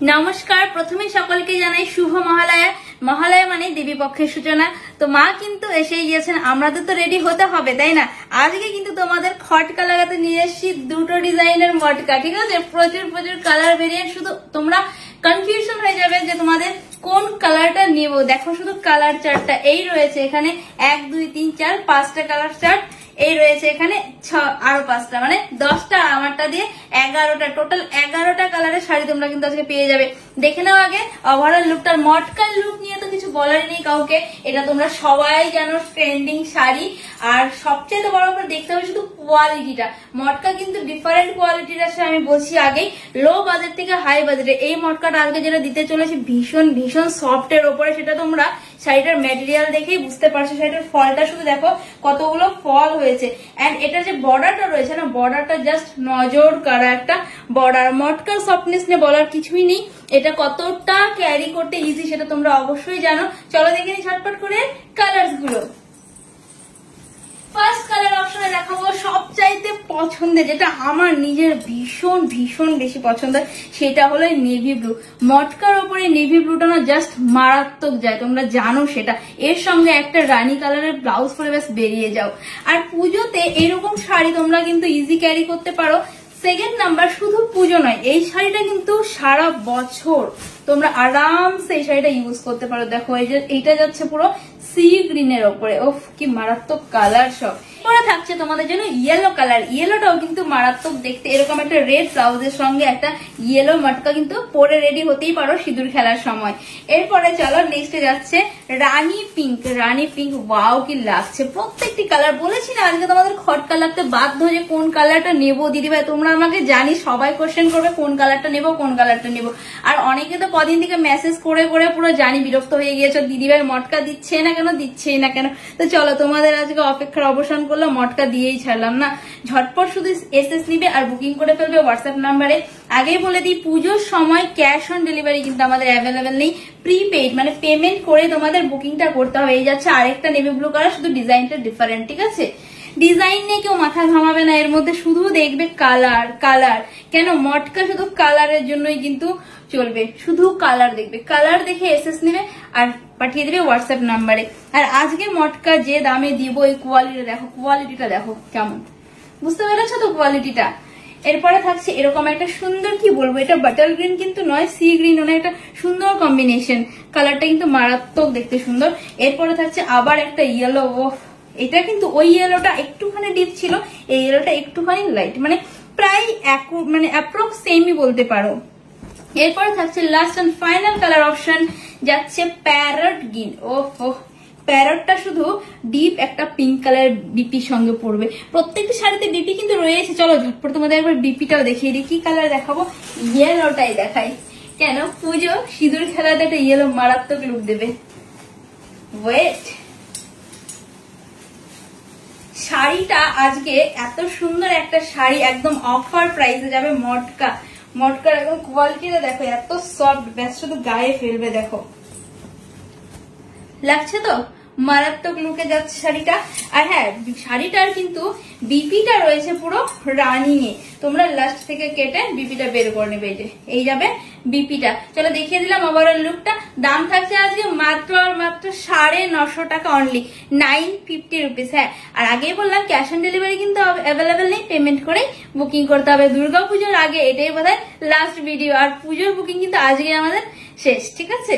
নমস্কার। প্রথমে সকলকে জানাই শুভ মহালয়া। মহালয়া মানে দেবী পক্ষের সূচনা। তো মা কিন্তু এসেই গিয়েছেন, আমাদের তো রেডি হতে হবে, তাই না? আজকে কিন্তু তোমাদের খটকা লাগাতে নিয়ে এসেছি দুটো ডিজাইনের মটকা, ঠিক আছে? প্রচুর প্রচুর কালার ভেরিয়েন্ট, শুধু তোমরা কনফিউশন হয়ে যাবে যে তোমাদের কোন কালারটা নিব। দেখো শুধু কালার চার্টটা এই রয়েছে এখানে, 1 2 3 4 5টা কালার চার্ট এই রয়েছে এখানে, আরো 5টা মানে 10টা, আমারটা দিয়ে 11টা, টোটাল 11টা কালারের শাড়ি তোমরা কিন্তু আজকে পেয়ে যাবে। দেখে নাও আগে ওভারঅল লুকটার। মটকার লুক নিয়ে তো কিছু বলার নেই কাউকে, এটা তোমরা সবাই জানো ট্রেন্ডিং শাড়ি। আর সবচেয়ে বড় করে দেখতে হবে শুধু কোয়ালিটিটা। মটকা কিন্তু ডিফারেন্ট কোয়ালিটির আছে, আমি বলছি আগেই, লো বাজেট থেকে হাই বাজেটে। এই মটকাটা আজকে যেটা দিতে চলেছে ভীষণ ভীষণ সফট এর ওপরে, সেটা তোমরা শাড়িটার ম্যাটেরিয়াল দেখেই বুঝতে পারছো। শাড়িটার ফলটা শুধু দেখো কতগুলো ফল হয়েছে। এন্ড এটা যে বর্ডারটা রয়েছে না, বর্ডারটা জাস্ট নজর কাড়া একটা বর্ডার। মটকার সফটনেস নিয়ে বলার কিছুই নেই, এটা কতটা ক্যারি করতে ইজি সেটা তোমরা অবশ্যই জানো। চলো দেখে নি ঝটপট করে কালার্স গুলো। ফার্স্ট কালার অপশনে দেখাবো সবচাইতে পছন্দের, যেটা আমার নিজের ভীষণ ভীষণ বেশি পছন্দ, সেটা হলো নেভি ব্লু। মটকার ওপরে নেভি ব্লুটা না জাস্ট মারাত্মক যায়, তোমরা জানো সেটা। এর সঙ্গে একটা রানী কালারের ব্লাউজ পরে ব্যাস বেরিয়ে যাও। আর পুজোতে এরকম শাড়ি তোমরা কিন্তু ইজি ক্যারি করতে পারো। সেকেন্ড নাম্বার, শুধু পুজো নয়, এই শাড়িটা কিন্তু সারা বছর তোমরা আরামসে এই শাড়িটা ইউজ করতে পারো। দেখো এই যে এইটা যাচ্ছে পুরো সি গ্রিনের ওপরে, ওফ কি মারাত্মক কালার। সব পরে থাকছে তোমাদের জন্য ইয়েলো কালার। ইয়েলোটাও কিন্তু মারাত্মক দেখতে, এরকম একটা রেড ব্লাউজের সঙ্গে একটা ইয়েলো মটকা কিন্তু পরে রেডি হতেই পারো সিঁদুর খেলার সময়। এরপরে চলো নেক্সটে যাচ্ছে রানী পিঙ্ক। রানী পিঙ্ক, ওয়াও কি লাগছে প্রত্যেকটি কালার। বলেছি না আজকে তোমাদের খটকা লাগতে বাধ্য যে কোন কালারটা নেবো। দিদিভাই তোমরা আমাকে জানি সবাই কোশ্চেন করবে কোন কালারটা নেবো কোন কালারটা নেবো। আর অনেকে তো কদিন থেকে মেসেজ করে করে পুরো জানি বিরক্ত হয়ে গিয়েছো, দিদিভাই মটকা দিচ্ছে না কেন, দিচ্ছেই না কেন। তো চলো তোমাদের আজকে অপেক্ষার অবসান করলো, মটকা দিয়েই ছাড়লাম না। ঝটপট শুধু এসএস নিবে আর বুকিং করে ফেলবে হোয়াটসঅ্যাপ নাম্বারে। আগেই বলে দিই পুজোর সময় ক্যাশ অন ডেলিভারি কিন্তু আমাদের অ্যাভেলেবেল নেই, প্রিপেইড মানে পেমেন্ট করে তোমাদের বুকিংটা করতে হবে। এই যাচ্ছে আরেকটা নেভি ব্লু কালার, শুধু ডিজাইনটা ডিফারেন্ট, ঠিক আছে? ডিজাইন নিয়ে কেউ মাথা ঘামাবে না, এর মধ্যে শুধু দেখবে কালার কালার। কেন মটকা শুধু কালারের জন্যই কিন্তু চলবে, শুধু কালার দেখবে, কালার দেখে এসএস নেবে আর পাঠিয়ে দেবে হোয়াটসঅ্যাপ নাম্বারে। আর আজকে মটকা যে দামে দিব, এই কোয়ালিটিটা দেখো, কোয়ালিটিটা দেখো কেমন, বুঝতে পেরেছো তো কোয়ালিটিটা? এরপরে থাকছে এরকম একটা সুন্দর, কি বলবো, এটা বাটার গ্রিন কিন্তু নয়, সি গ্রিন, মানে একটা সুন্দর কম্বিনেশন। কালারটা কিন্তু মারাত্মক দেখতে সুন্দর। এরপরে থাকছে আবার একটা ইয়েলো। এটা কিন্তু ওই ইয়েলোটা একটুখানি ডিপ ছিল, এই ইয়েলোটা একটুখানি লাইট, মানে প্রায় মানে অ্যাপ্রক্স সেমই বলতে পারো। এরপরে থাকছে last and final colour option, যাচ্ছে প্যারট গ্রিন। ওহো, প্যারটটা শুধু ডিপ একটা পিঙ্ক কালার বিপির সঙ্গে পড়বে। প্রত্যেকটা শাড়িতে বিপি কিন্তু রয়েছে। চলো ঝটপট তোমাদের একবার বিপিটাও দেখিয়ে দিই। কি কালার দেখাবো? ইয়েলোটাই দেখাই। কেন, পুজো সিঁদুর খেলাতে একটা ইয়েলো মারাত্মক লুক দেবে। ওয়েট, শাড়িটা আজকে এত সুন্দর একটা শাড়ি, একদম অফার প্রাইসে যাবে। মটকার একদম কোয়ালিটিটা দেখো, এত সফট, ব্যাস শুধু গায়ে ফেলবে। দেখো লাগছে তো, মারাত্মক লুকে যাচ্ছে শাড়িটা। আর হ্যাঁ, শাড়িটার কিন্তু বিপিটা রয়েছে পুরো রানিং এ, তোমরা লাস্ট থেকে কেটে বিপিটা বের করে নেবে। এই যাবে বিপিটা। চলো দেখিয়ে দিলাম ওভারঅল লুকটা। দাম থাকছে আজকে মাত্র আর মাত্র 950 টাকা অনলি, 950 রুপিস। হ্যাঁ, আর আগেই বললাম ক্যাশ অন ডেলিভারি কিন্তু অ্যাভেলেবেল নেই, পেমেন্ট করেই বুকিং করতে হবে। দুর্গাপুজোর আগে এটাই বোধহয় লাস্ট ভিডিও, আর পুজোর বুকিং কিন্তু আজকে আমাদের শেষ, ঠিক আছে?